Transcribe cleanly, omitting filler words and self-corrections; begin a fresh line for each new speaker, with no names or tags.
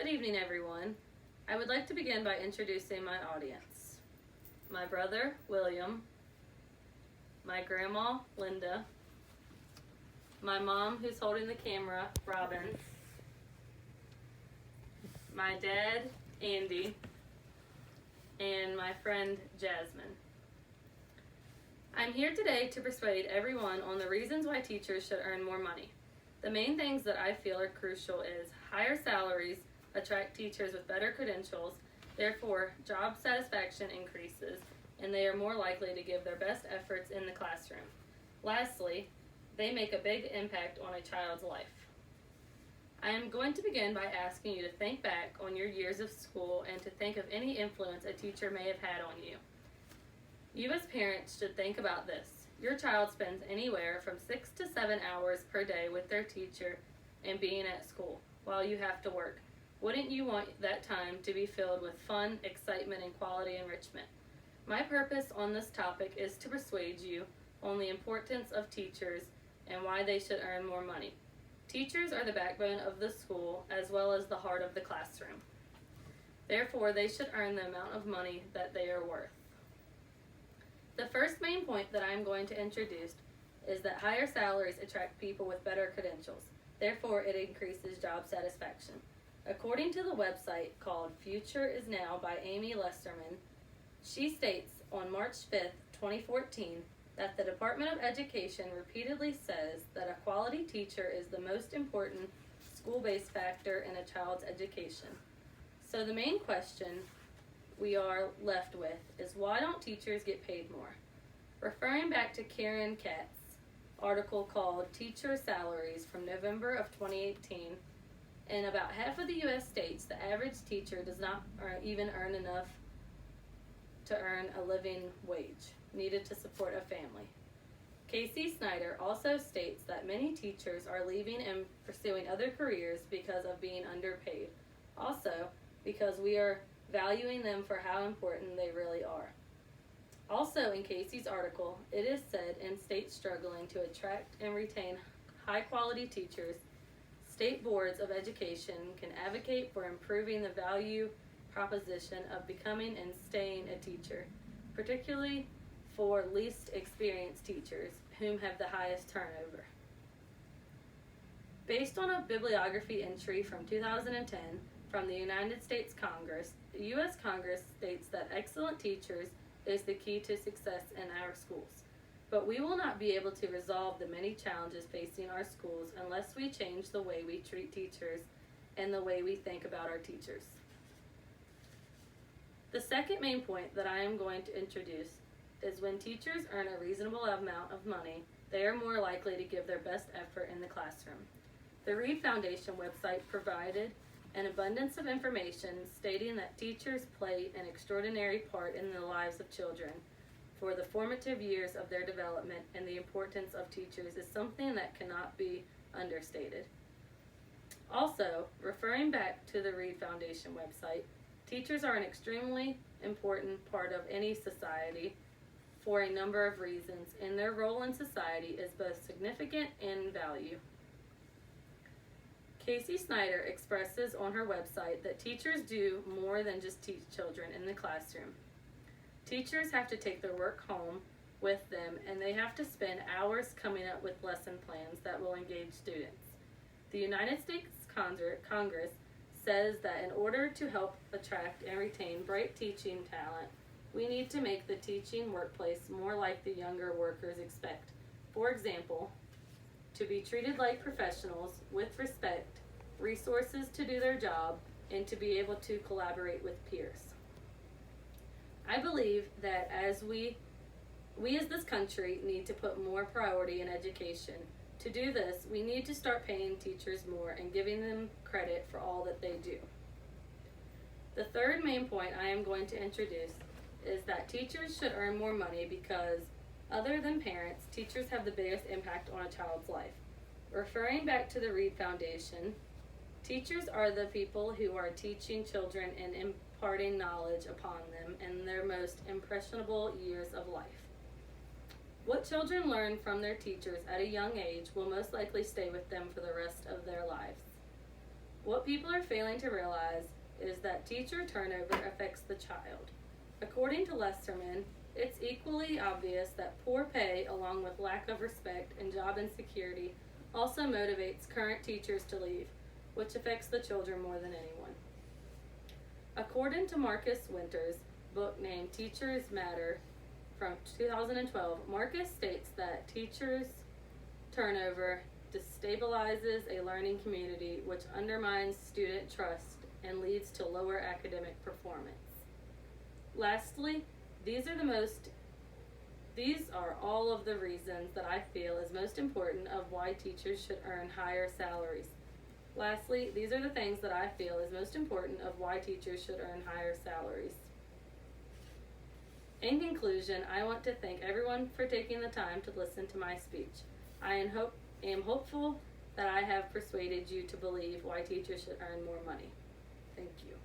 evening, everyone. I would like to begin by introducing my audience. My brother, William, my grandma, Linda, my mom, who's holding the camera, Robin, my dad, Andy, and my friend, Jasmine. I'm here today to persuade everyone on the reasons why teachers should earn more money. The main things that I feel are crucial is higher salaries attract teachers with better credentials, therefore job satisfaction increases, and they are more likely to give their best efforts in the classroom. Lastly, they make a big impact on a child's life. I am going to begin by asking you to think back on your years of school and to think of any influence a teacher may have had on you. You as parents should think about this. Your child spends anywhere from 6 to 7 hours per day with their teacher and being at school while you have to work. Wouldn't you want that time to be filled with fun, excitement, and quality enrichment? My purpose on this topic is to persuade you on the importance of teachers and why they should earn more money. Teachers are the backbone of the school as well as the heart of the classroom. Therefore, they should earn the amount of money that they are worth. The first main point that I am going to introduce is that higher salaries attract people with better credentials. Therefore, it increases job satisfaction. According to the website called Future Is Now by Amy Lesterman, she states on March 5th, 2014, that the Department of Education repeatedly says that a quality teacher is the most important school-based factor in a child's education. So the main question we are left with is, why don't teachers get paid more? Referring back to Karen Katz's article called Teacher Salaries from November of 2018, in about half of the U.S. states, the average teacher does not even earn enough to earn a living wage needed to support a family. Casey Snyder also states that many teachers are leaving and pursuing other careers because of being underpaid. Also, because we are valuing them for how important they really are. Also, in Casey's article, it is said in states struggling to attract and retain high-quality teachers, state boards of education can advocate for improving the value proposition of becoming and staying a teacher, particularly for least experienced teachers, whom have the highest turnover. Based on a bibliography entry from 2010 from the United States Congress, the U.S. Congress states that excellent teachers is the key to success in our schools. But we will not be able to resolve the many challenges facing our schools unless we change the way we treat teachers and the way we think about our teachers. The second main point that I am going to introduce is when teachers earn a reasonable amount of money, they are more likely to give their best effort in the classroom. The Reed Foundation website provided an abundance of information stating that teachers play an extraordinary part in the lives of children for the formative years of their development, and the importance of teachers is something that cannot be understated. Also, referring back to the Reed Foundation website, teachers are an extremely important part of any society for a number of reasons, and their role in society is both significant and in value. Casey Snyder expresses on her website that teachers do more than just teach children in the classroom. Teachers have to take their work home with them, and they have to spend hours coming up with lesson plans that will engage students. The United States Congress says that in order to help attract and retain bright teaching talent, we need to make the teaching workplace more like the younger workers expect. For example, to be treated like professionals with respect, resources to do their job, and to be able to collaborate with peers. I believe that as we as this country need to put more priority in education. To do this, we need to start paying teachers more and giving them credit for all that they do. The third main point I am going to introduce is that teachers should earn more money because, other than parents, teachers have the biggest impact on a child's life. Referring back to the Reed Foundation, teachers are the people who are teaching children and imparting knowledge upon them in their most impressionable years of life. What children learn from their teachers at a young age will most likely stay with them for the rest of their lives. What people are failing to realize is that teacher turnover affects the child. According to Lesterman, it's equally obvious that poor pay, along with lack of respect and job insecurity, also motivates current teachers to leave, which affects the children more than anyone. According to Marcus Winter's book named Teachers Matter from 2012, Marcus states that teachers' turnover destabilizes a learning community, which undermines student trust and leads to lower academic performance. Lastly, these are all of the reasons that I feel is most important of why teachers should earn higher salaries. Lastly, these are the things that I feel is most important of why teachers should earn higher salaries. In conclusion, I want to thank everyone for taking the time to listen to my speech. I am hopeful that I have persuaded you to believe why teachers should earn more money. Thank you.